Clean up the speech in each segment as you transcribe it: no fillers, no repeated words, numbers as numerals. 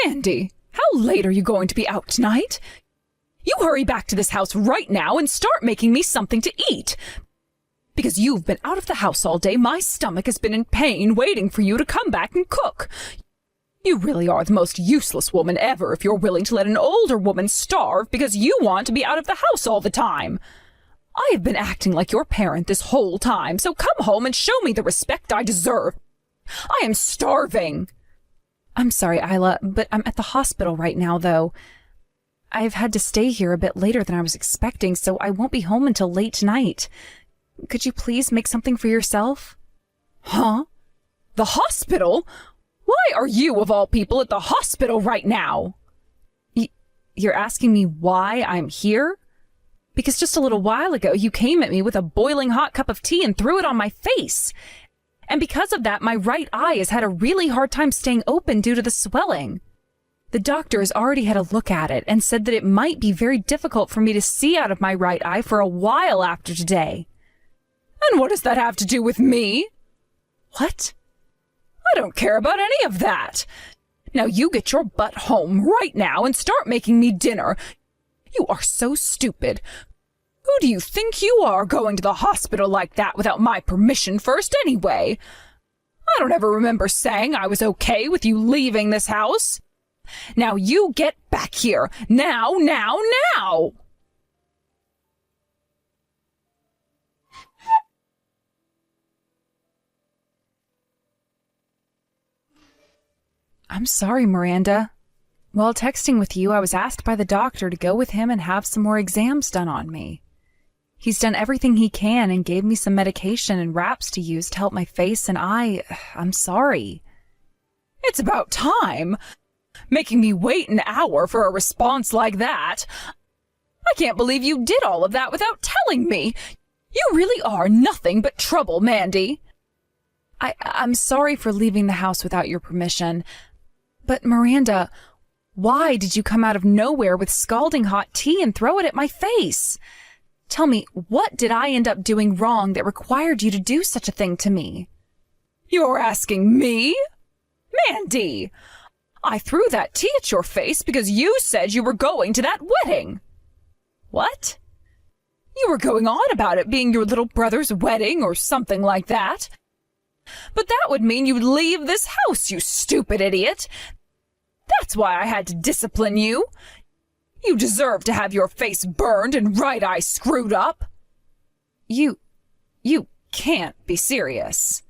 Mandy, how late are you going to be out tonight? You hurry back to this house right now and start making me something to eat. Because you've been out of the house all day, my stomach has been in pain waiting for you to come back and cook. You really are the most useless woman ever if you're willing to let an older woman starve because you want to be out of the house all the time. I have been acting like your parent this whole time, so come home and show me the respect I deserve. I am starving. I'm sorry, Isla, but I'm at the hospital right now, though. I've had to stay here a bit later than I was expecting, so I won't be home until late tonight. Could you please make something for yourself? Huh? The hospital? Why are you, of all people, at the hospital right now? You're asking me why I'm here? Because just a little while ago, you came at me with a boiling hot cup of tea and threw it on my face. And because of that, my right eye has had a really hard time staying open due to the swelling. The doctor has already had a look at it and said that it might be very difficult for me to see out of my right eye for a while after today. And what does that have to do with me? What? I don't care about any of that. Now you get your butt home right now and start making me dinner. You are so stupid. Who do you think you are going to the hospital like that without my permission first anyway? I don't ever remember saying I was okay with you leaving this house. Now you get back here. Now! I'm sorry, Miranda. While texting with you, I was asked by the doctor to go with him and have some more exams done on me. He's done everything he can and gave me some medication and wraps to use to help my face, and I'm sorry. It's about time. Making me wait an hour for a response like that. I can't believe you did all of that without telling me. You really are nothing but trouble, Mandy. I'm sorry for leaving the house without your permission. But Miranda, why did you come out of nowhere with scalding hot tea and throw it at my face? Tell me, what did I end up doing wrong that required you to do such a thing to me? You're asking me? Mandy, I threw that tea at your face because you said you were going to that wedding. What? You were going on about it being your little brother's wedding or something like that. But that would mean you'd leave this house, you stupid idiot. That's why I had to discipline you. You deserve to have your face burned and right eye screwed up. You can't be serious.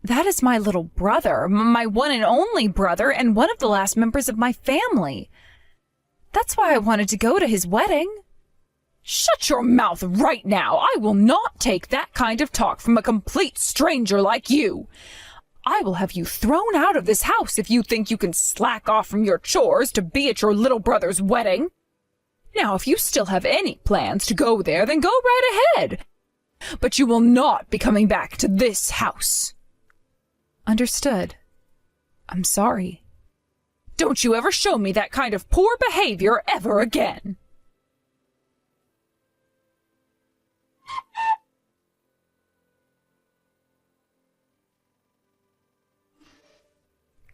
That is my little brother, my one and only brother, and one of the last members of my family. That's why I wanted to go to his wedding. Shut your mouth right now. I will not take that kind of talk from a complete stranger like you. I will have you thrown out of this house if you think you can slack off from your chores to be at your little brother's wedding. Now, if you still have any plans to go there, then go right ahead. But you will not be coming back to this house. Understood. I'm sorry. Don't you ever show me that kind of poor behavior ever again.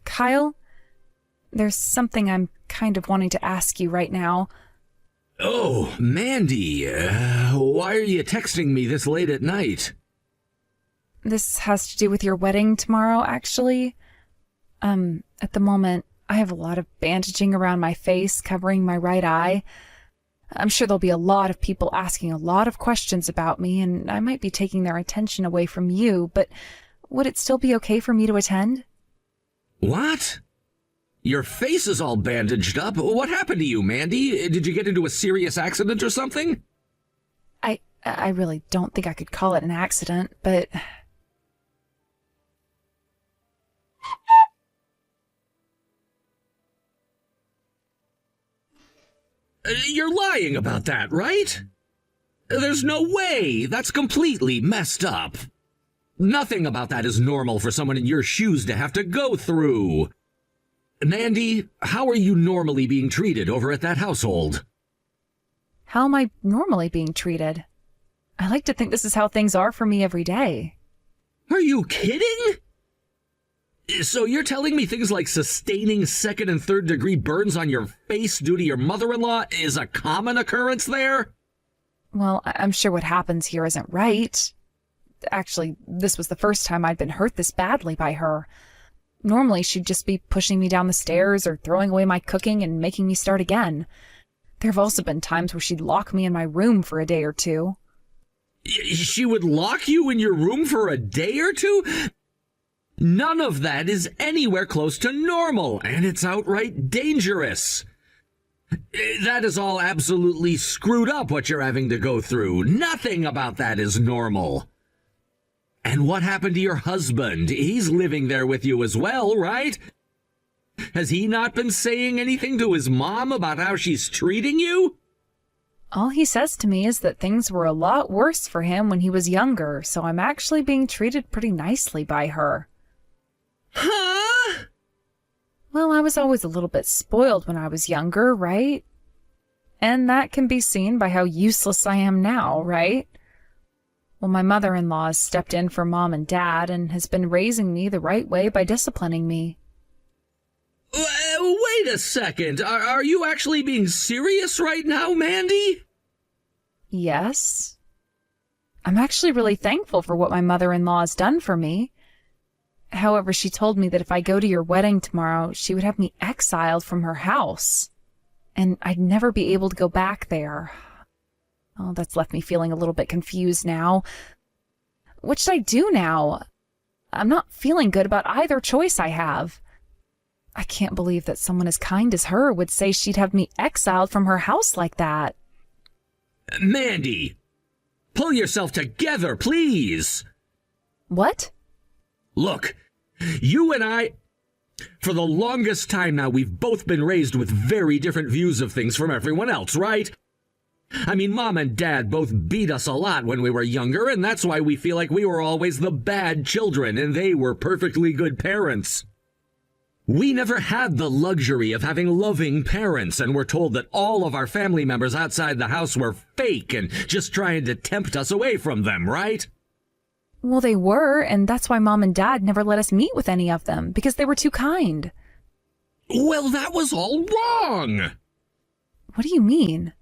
Kyle, there's something I'm kind of wanting to ask you right now. Oh, Mandy, why are you texting me this late at night? This has to do with your wedding tomorrow, actually. At the moment, I have a lot of bandaging around my face, covering my right eye. I'm sure there'll be a lot of people asking a lot of questions about me, and I might be taking their attention away from you, but would it still be okay for me to attend? What? Your face is all bandaged up. What happened to you, Mandy? Did you get into a serious accident or something? I really don't think I could call it an accident, but... You're lying about that, right? There's no way. That's completely messed up. Nothing about that is normal for someone in your shoes to have to go through. Mandy, how are you normally being treated over at that household? How am I normally being treated? I like to think this is how things are for me every day. Are you kidding? So you're telling me things like sustaining second and third degree burns on your face due to your mother-in-law is a common occurrence there? Well, I'm sure what happens here isn't right. Actually, this was the first time I'd been hurt this badly by her. Normally, she'd just be pushing me down the stairs or throwing away my cooking and making me start again. There have also been times where she'd lock me in my room for a day or two. She would lock you in your room for a day or two? None of that is anywhere close to normal, and it's outright dangerous. That is all absolutely screwed up what you're having to go through. Nothing about that is normal. And what happened to your husband? He's living there with you as well, right? Has he not been saying anything to his mom about how she's treating you? All he says to me is that things were a lot worse for him when he was younger, so I'm actually being treated pretty nicely by her. Huh? Well, I was always a little bit spoiled when I was younger, right? And that can be seen by how useless I am now, right? Well, my mother-in-law has stepped in for Mom and Dad and has been raising me the right way by disciplining me. Wait a second. Are you actually being serious right now, Mandy? Yes. I'm actually really thankful for what my mother-in-law has done for me. However, she told me that if I go to your wedding tomorrow, she would have me exiled from her house, and I'd never be able to go back there. Oh, that's left me feeling a little bit confused now. What should I do now? I'm not feeling good about either choice I have. I can't believe that someone as kind as her would say she'd have me exiled from her house like that. Mandy, pull yourself together, please. What? Look, you and I, for the longest time now, we've both been raised with very different views of things from everyone else, right? I mean, Mom and Dad both beat us a lot when we were younger, and that's why we feel like we were always the bad children, and they were perfectly good parents. We never had the luxury of having loving parents, and were told that all of our family members outside the house were fake and just trying to tempt us away from them, right? Well, they were, and that's why Mom and Dad never let us meet with any of them, because they were too kind. Well, that was all wrong! What do you mean?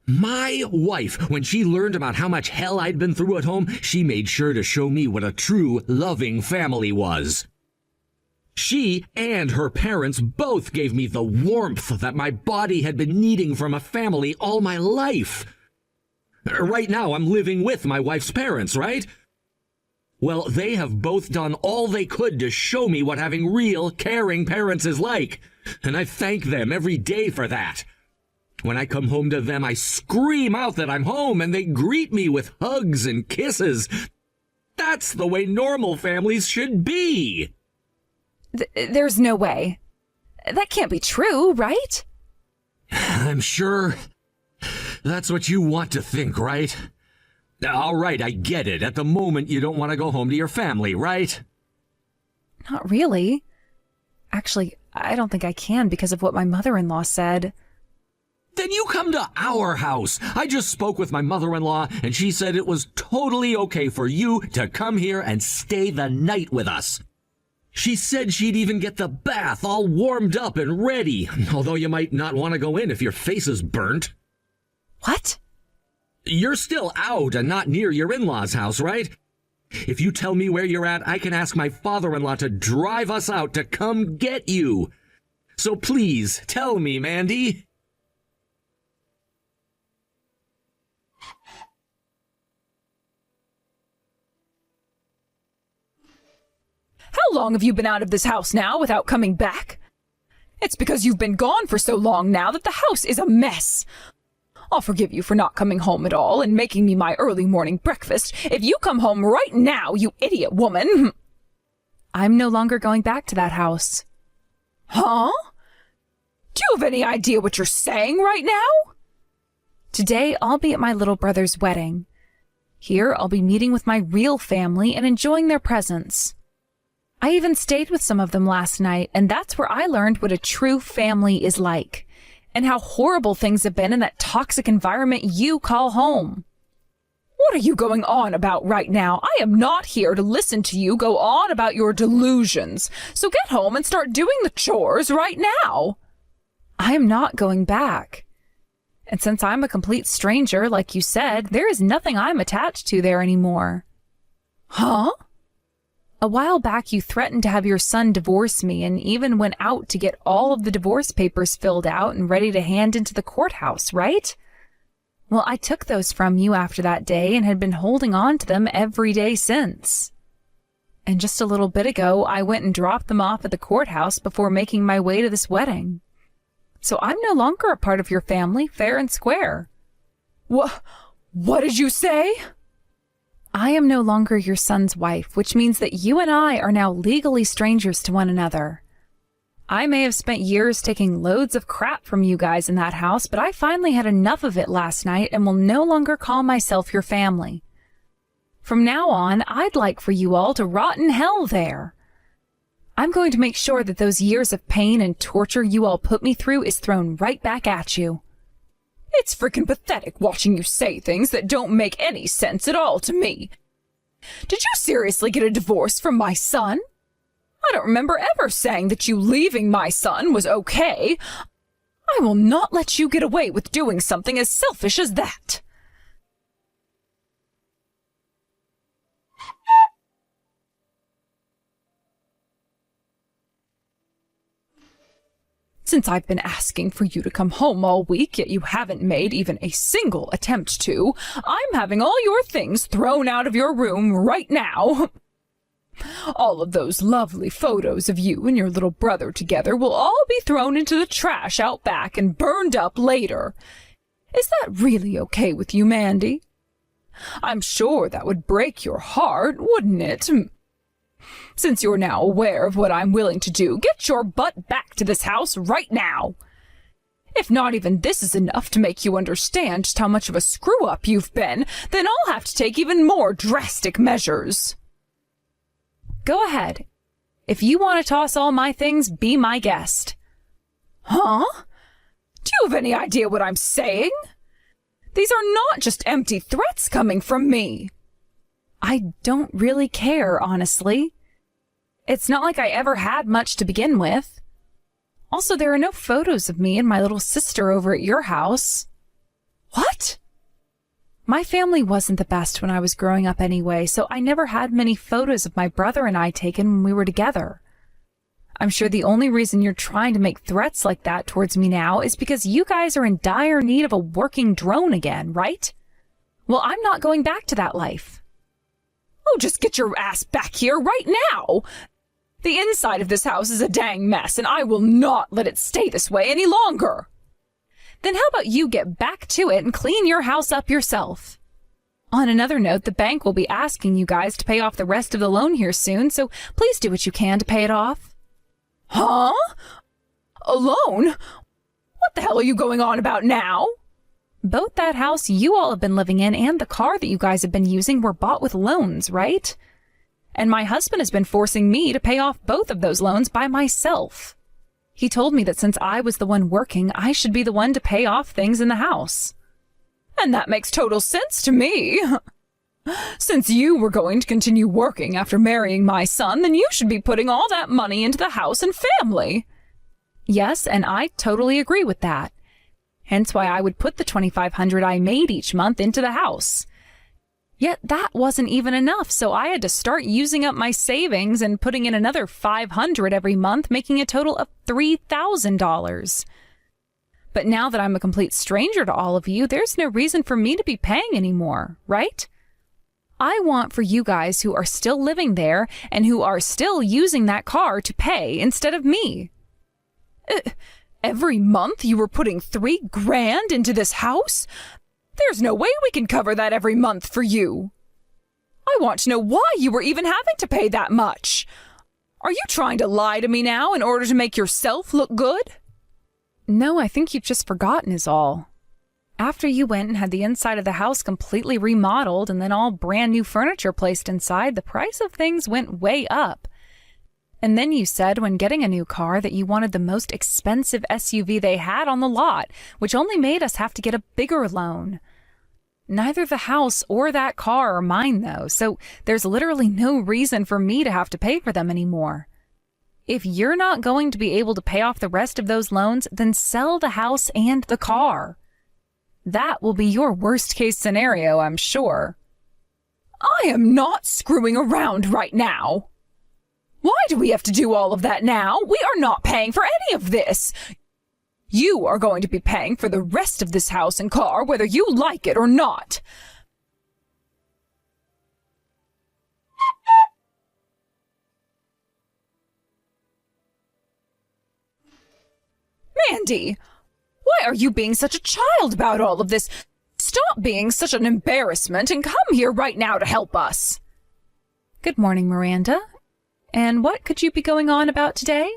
My wife, when she learned about how much hell I'd been through at home, she made sure to show me what a true, loving family was. She and her parents both gave me the warmth that my body had been needing from a family all my life. Right now, I'm living with my wife's parents, right? Well, they have both done all they could to show me what having real, caring parents is like, and I thank them every day for that. When I come home to them, I scream out that I'm home, and they greet me with hugs and kisses. That's the way normal families should be. There's no way. That can't be true, right? I'm sure that's what you want to think, right? All right, I get it. At the moment, you don't want to go home to your family, right? Not really. Actually, I don't think I can because of what my mother-in-law said. Then you come to our house. I just spoke with my mother-in-law, and she said it was totally okay for you to come here and stay the night with us. She said she'd even get the bath all warmed up and ready, although you might not want to go in if your face is burnt. What? You're still out and not near your in-laws' house, right? If you tell me where you're at, I can ask my father-in-law to drive us out to come get you. So please, tell me, Mandy. How long have you been out of this house now without coming back? It's because you've been gone for so long now that the house is a mess. I'll forgive you for not coming home at all and making me my early morning breakfast if you come home right now, you idiot woman. I'm no longer going back to that house. Huh? Do you have any idea what you're saying right now? Today, I'll be at my little brother's wedding. Here, I'll be meeting with my real family and enjoying their presence. I even stayed with some of them last night, and that's where I learned what a true family is like, and how horrible things have been in that toxic environment you call home. What are you going on about right now? I am not here to listen to you go on about your delusions. So get home and start doing the chores right now. I am not going back. And since I'm a complete stranger, like you said, there is nothing I'm attached to there anymore. Huh? A while back, you threatened to have your son divorce me and even went out to get all of the divorce papers filled out and ready to hand into the courthouse, right? Well, I took those from you after that day and had been holding on to them every day since. And just a little bit ago, I went and dropped them off at the courthouse before making my way to this wedding. So I'm no longer a part of your family, fair and square. What did you say? I am no longer your son's wife, which means that you and I are now legally strangers to one another. I may have spent years taking loads of crap from you guys in that house, but I finally had enough of it last night and will no longer call myself your family. From now on, I'd like for you all to rot in hell there. I'm going to make sure that those years of pain and torture you all put me through is thrown right back at you. It's freaking pathetic watching you say things that don't make any sense at all to me. Did you seriously get a divorce from my son? I don't remember ever saying that you leaving my son was okay. I will not let you get away with doing something as selfish as that. Since I've been asking for you to come home all week, yet you haven't made even a single attempt to, I'm having all your things thrown out of your room right now. All of those lovely photos of you and your little brother together will all be thrown into the trash out back and burned up later. Is that really okay with you, Mandy? I'm sure that would break your heart, wouldn't it? Since you're now aware of what I'm willing to do, get your butt back to this house right now. If not even this is enough to make you understand just how much of a screw-up you've been, then I'll have to take even more drastic measures. Go ahead. If you want to toss all my things, be my guest. Huh? Do you have any idea what I'm saying? These are not just empty threats coming from me. I don't really care, honestly. It's not like I ever had much to begin with. Also, there are no photos of me and my little sister over at your house. What? My family wasn't the best when I was growing up anyway, so I never had many photos of my brother and I taken when we were together. I'm sure the only reason you're trying to make threats like that towards me now is because you guys are in dire need of a working drone again, right? Well, I'm not going back to that life. Oh, just get your ass back here right now! The inside of this house is a dang mess, and I will not let it stay this way any longer. Then how about you get back to it and clean your house up yourself? On another note, the bank will be asking you guys to pay off the rest of the loan here soon, so please do what you can to pay it off. Huh? A loan? What the hell are you going on about now? Both that house you all have been living in and the car that you guys have been using were bought with loans, right? And my husband has been forcing me to pay off both of those loans by myself. He told me that since I was the one working, I should be the one to pay off things in the house. And that makes total sense to me. Since you were going to continue working after marrying my son, then you should be putting all that money into the house and family. Yes, and I totally agree with that. Hence why I would put the $2,500 I made each month into the house. Yet that wasn't even enough, so I had to start using up my savings and putting in another $500 every month, making a total of $3,000. But now that I'm a complete stranger to all of you, there's no reason for me to be paying anymore, right? I want for you guys who are still living there and who are still using that car to pay instead of me. Every month you were putting $3,000 into this house? There's no way we can cover that every month for you. I want to know why you were even having to pay that much. Are you trying to lie to me now in order to make yourself look good? No, I think you've just forgotten is all. After you went and had the inside of the house completely remodeled and then all brand new furniture placed inside, the price of things went way up. And then you said when getting a new car that you wanted the most expensive SUV they had on the lot, which only made us have to get a bigger loan. Neither the house or that car are mine, though, so there's literally no reason for me to have to pay for them anymore. If you're not going to be able to pay off the rest of those loans, then sell the house and the car. That will be your worst-case scenario, I'm sure. I am not screwing around right now. Why do we have to do all of that now? We are not paying for any of this. You are going to be paying for the rest of this house and car, whether you like it or not. Mandy, why are you being such a child about all of this? Stop being such an embarrassment and come here right now to help us. Good morning, Miranda. And what could you be going on about today?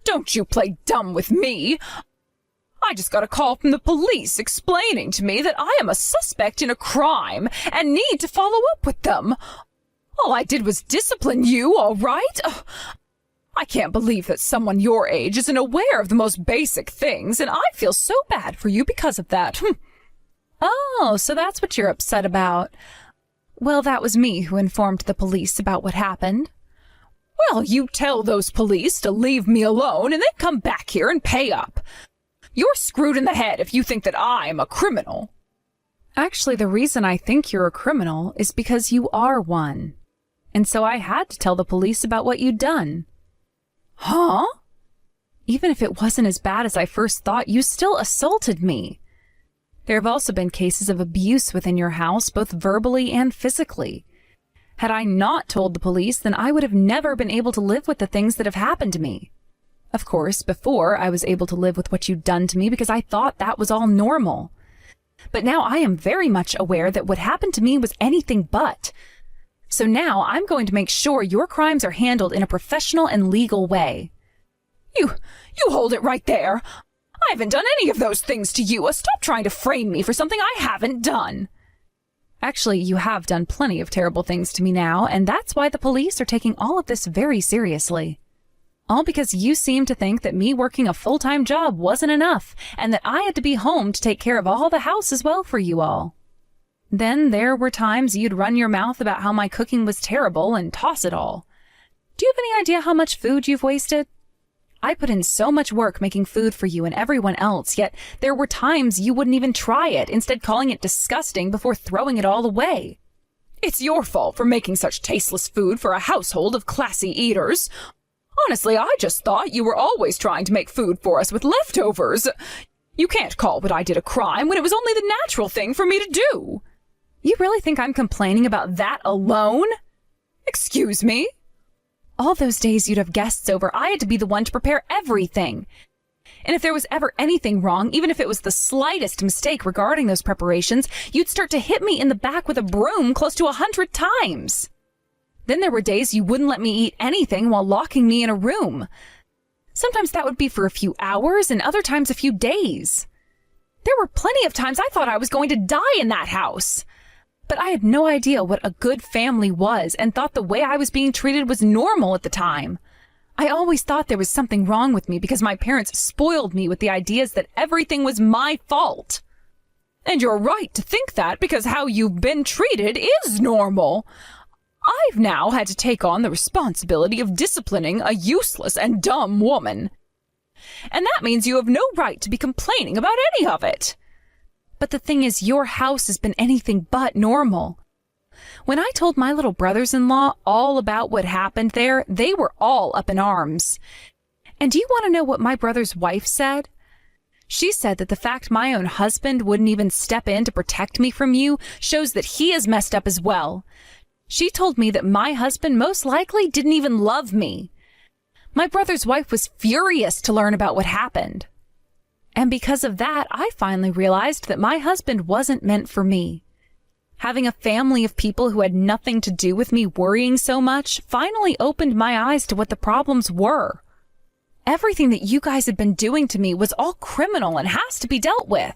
Don't you play dumb with me. I just got a call from the police explaining to me that I am a suspect in a crime and need to follow up with them. All I did was discipline you, all right? I can't believe that someone your age isn't aware of the most basic things, and I feel so bad for you because of that. Oh, so that's what you're upset about. Well, that was me who informed the police about what happened. Well, you tell those police to leave me alone and then come back here and pay up. You're screwed in the head if you think that I'm a criminal. Actually, the reason I think you're a criminal is because you are one. And so I had to tell the police about what you'd done. Huh? Even if it wasn't as bad as I first thought, you still assaulted me. There have also been cases of abuse within your house, both verbally and physically. Had I not told the police, then I would have never been able to live with the things that have happened to me. Of course, before, I was able to live with what you'd done to me because I thought that was all normal. But now I am very much aware that what happened to me was anything but. So now I'm going to make sure your crimes are handled in a professional and legal way. You hold it right there. I haven't done any of those things to you. Stop trying to frame me for something I haven't done. Actually, you have done plenty of terrible things to me now, and that's why the police are taking all of this very seriously. All because you seem to think that me working a full-time job wasn't enough, and that I had to be home to take care of all the house as well for you all. Then there were times you'd run your mouth about how my cooking was terrible and toss it all. Do you have any idea how much food you've wasted? I put in so much work making food for you and everyone else, yet there were times you wouldn't even try it, instead calling it disgusting before throwing it all away. It's your fault for making such tasteless food for a household of classy eaters. Honestly, I just thought you were always trying to make food for us with leftovers. You can't call what I did a crime when it was only the natural thing for me to do. You really think I'm complaining about that alone? Excuse me? All those days you'd have guests over, I had to be the one to prepare everything. And if there was ever anything wrong, even if it was the slightest mistake regarding those preparations, you'd start to hit me in the back with a broom close to 100 times. Then there were days you wouldn't let me eat anything while locking me in a room. Sometimes that would be for a few hours, and other times a few days. There were plenty of times I thought I was going to die in that house. But I had no idea what a good family was and thought the way I was being treated was normal at the time. I always thought there was something wrong with me because my parents spoiled me with the ideas that everything was my fault. And you're right to think that because how you've been treated is normal. I've now had to take on the responsibility of disciplining a useless and dumb woman. And that means you have no right to be complaining about any of it. But the thing is, your house has been anything but normal. When I told my little brothers-in-law all about what happened there, they were all up in arms. And do you want to know what my brother's wife said? She said that the fact my own husband wouldn't even step in to protect me from you shows that he is messed up as well. She told me that my husband most likely didn't even love me. My brother's wife was furious to learn about what happened. And because of that, I finally realized that my husband wasn't meant for me. Having a family of people who had nothing to do with me worrying so much finally opened my eyes to what the problems were. Everything that you guys had been doing to me was all criminal and has to be dealt with.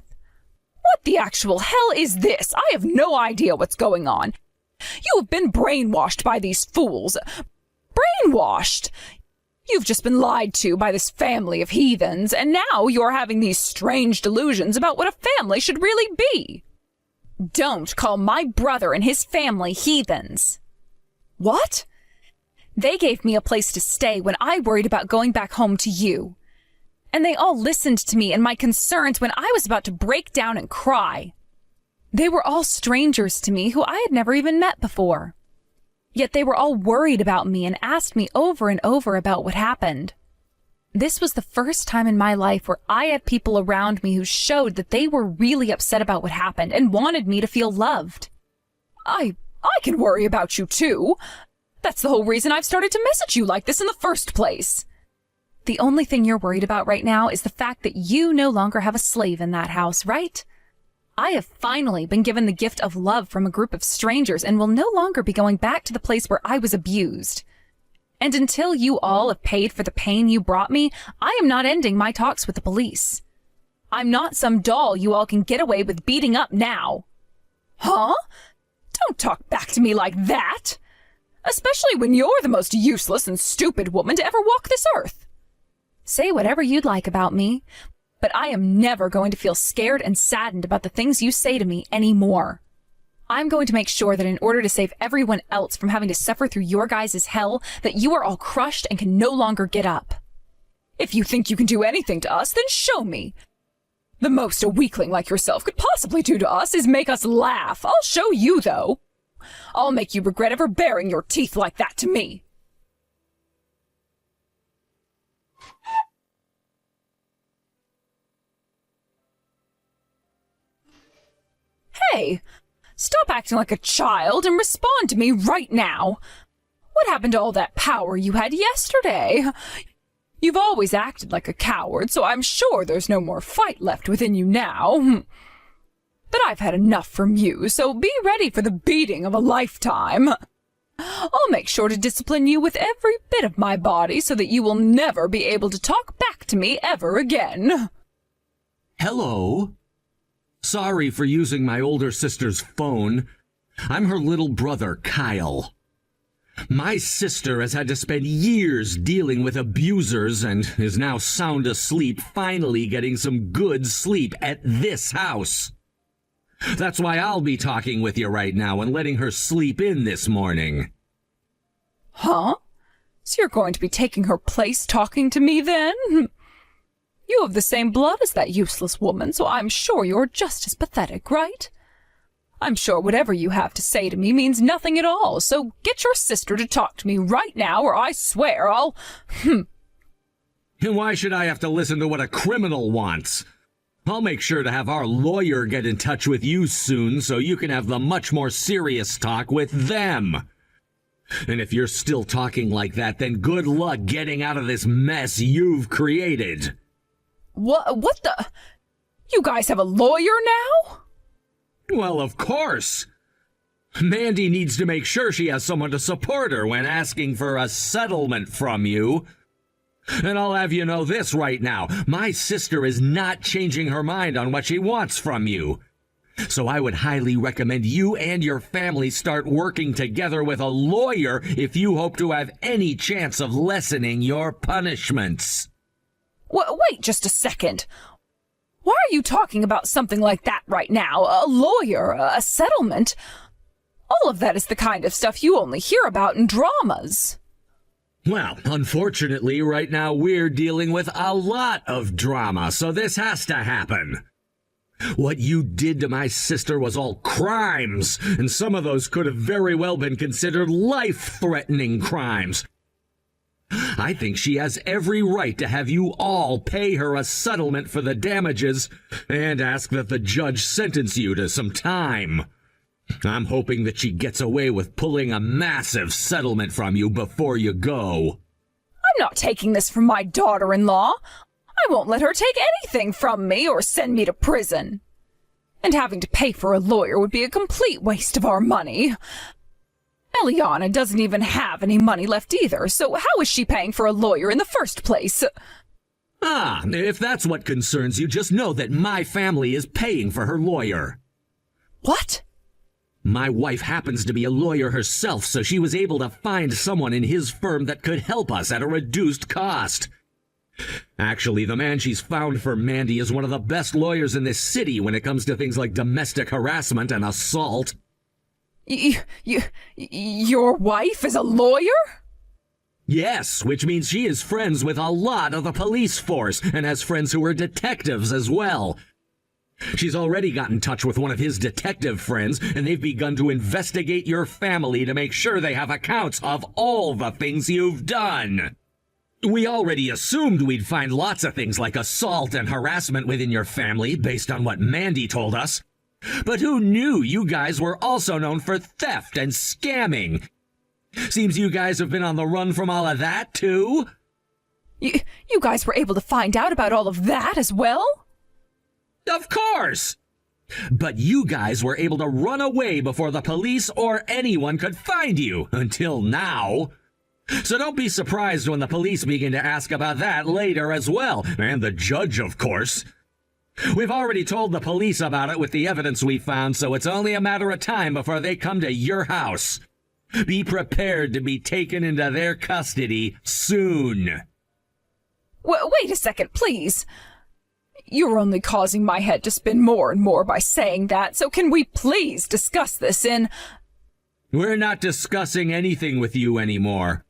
What the actual hell is this? I have no idea what's going on. You have been brainwashed by these fools. Brainwashed! You've just been lied to by this family of heathens, and now you're having these strange delusions about what a family should really be. Don't call my brother and his family heathens. What? They gave me a place to stay when I worried about going back home to you. And they all listened to me and my concerns when I was about to break down and cry. They were all strangers to me who I had never even met before. Yet they were all worried about me and asked me over and over about what happened. This was the first time in my life where I had people around me who showed that they were really upset about what happened and wanted me to feel loved. I can worry about you too. That's the whole reason I've started to message you like this in the first place. The only thing you're worried about right now is the fact that you no longer have a slave in that house, right? I have finally been given the gift of love from a group of strangers and will no longer be going back to the place where I was abused. And until you all have paid for the pain you brought me, I am not ending my talks with the police. I'm not some doll you all can get away with beating up now. Huh? Don't talk back to me like that. Especially when you're the most useless and stupid woman to ever walk this earth. Say whatever you'd like about me, but I am never going to feel scared and saddened about the things you say to me anymore. I'm going to make sure that in order to save everyone else from having to suffer through your guys' hell, that you are all crushed and can no longer get up. If you think you can do anything to us, then show me. The most a weakling like yourself could possibly do to us is make us laugh. I'll show you, though. I'll make you regret ever baring your teeth like that to me. Hey! Stop acting like a child and respond to me right now. What happened to all that power you had yesterday? You've always acted like a coward, so I'm sure there's no more fight left within you now. But I've had enough from you, so be ready for the beating of a lifetime. I'll make sure to discipline you with every bit of my body so that you will never be able to talk back to me ever again. Hello? Sorry for using my older sister's phone. I'm her little brother, Kyle. My sister has had to spend years dealing with abusers and is now sound asleep, finally getting some good sleep at this house. That's why I'll be talking with you right now and letting her sleep in this morning. Huh? So you're going to be taking her place talking to me then? You have the same blood as that useless woman, so I'm sure you're just as pathetic, right? I'm sure whatever you have to say to me means nothing at all, so get your sister to talk to me right now, or I swear I'll... And why should I have to listen to what a criminal wants? I'll make sure to have our lawyer get in touch with you soon so you can have the much more serious talk with them. And if you're still talking like that, then good luck getting out of this mess you've created. What the... You guys have a lawyer now? Well, of course. Mandy needs to make sure she has someone to support her when asking for a settlement from you. And I'll have you know this right now. My sister is not changing her mind on what she wants from you. So I would highly recommend you and your family start working together with a lawyer if you hope to have any chance of lessening your punishments. Wait just a second. Why are you talking about something like that right now? A lawyer, a settlement? All of that is the kind of stuff you only hear about in dramas. Well, unfortunately, right now we're dealing with a lot of drama, so this has to happen. What you did to my sister was all crimes, and some of those could have very well been considered life-threatening crimes. I think she has every right to have you all pay her a settlement for the damages and ask that the judge sentence you to some time. I'm hoping that she gets away with pulling a massive settlement from you before you go. I'm not taking this from my daughter-in-law. I won't let her take anything from me or send me to prison. And having to pay for a lawyer would be a complete waste of our money. Eliana doesn't even have any money left either, so how is she paying for a lawyer in the first place? Ah, if that's what concerns you, just know that my family is paying for her lawyer. What? My wife happens to be a lawyer herself, so she was able to find someone in his firm that could help us at a reduced cost. Actually, the man she's found for Mandy is one of the best lawyers in this city when it comes to things like domestic harassment and assault. Your wife is a lawyer? Yes, which means she is friends with a lot of the police force and has friends who are detectives as well. She's already got in touch with one of his detective friends, and they've begun to investigate your family to make sure they have accounts of all the things you've done. We already assumed we'd find lots of things like assault and harassment within your family based on what Mandy told us. But who knew you guys were also known for theft and scamming? Seems you guys have been on the run from all of that, too? You guys were able to find out about all of that as well? Of course! But you guys were able to run away before the police or anyone could find you, until now. So don't be surprised when the police begin to ask about that later as well, and the judge, of course. We've already told the police about it with the evidence we found, so it's only a matter of time before they come to your house. Be prepared to be taken into their custody soon. Wait a second, please. You're only causing my head to spin more and more by saying that, so can we please discuss this in... We're not discussing anything with you anymore.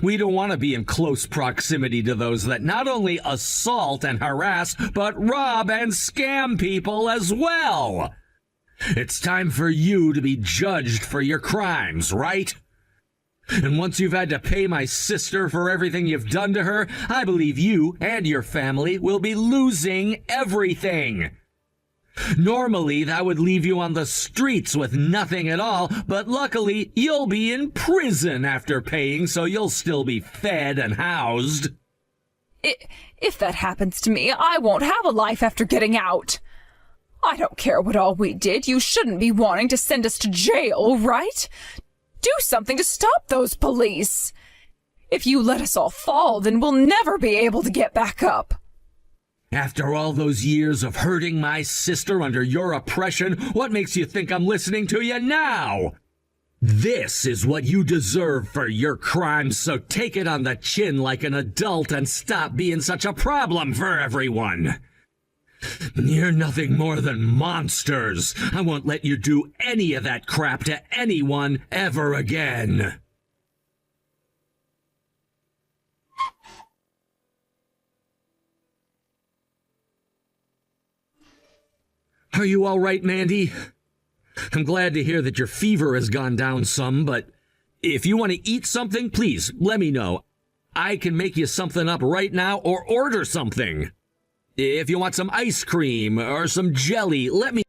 We don't want to be in close proximity to those that not only assault and harass, but rob and scam people as well. It's time for you to be judged for your crimes, right? And once you've had to pay my sister for everything you've done to her, I believe you and your family will be losing everything. Normally, that would leave you on the streets with nothing at all, but luckily, you'll be in prison after paying, so you'll still be fed and housed. If that happens to me, I won't have a life after getting out. I don't care what all we did. You shouldn't be wanting to send us to jail, right? Do something to stop those police. If you let us all fall, then we'll never be able to get back up. After all those years of hurting my sister under your oppression, what makes you think I'm listening to you now? This is what you deserve for your crimes, so take it on the chin like an adult and stop being such a problem for everyone. You're nothing more than monsters. I won't let you do any of that crap to anyone ever again. Are you all right, Mandy? I'm glad to hear that your fever has gone down some, but if you want to eat something, please let me know. I can make you something up right now or order something. If you want some ice cream or some jelly, let me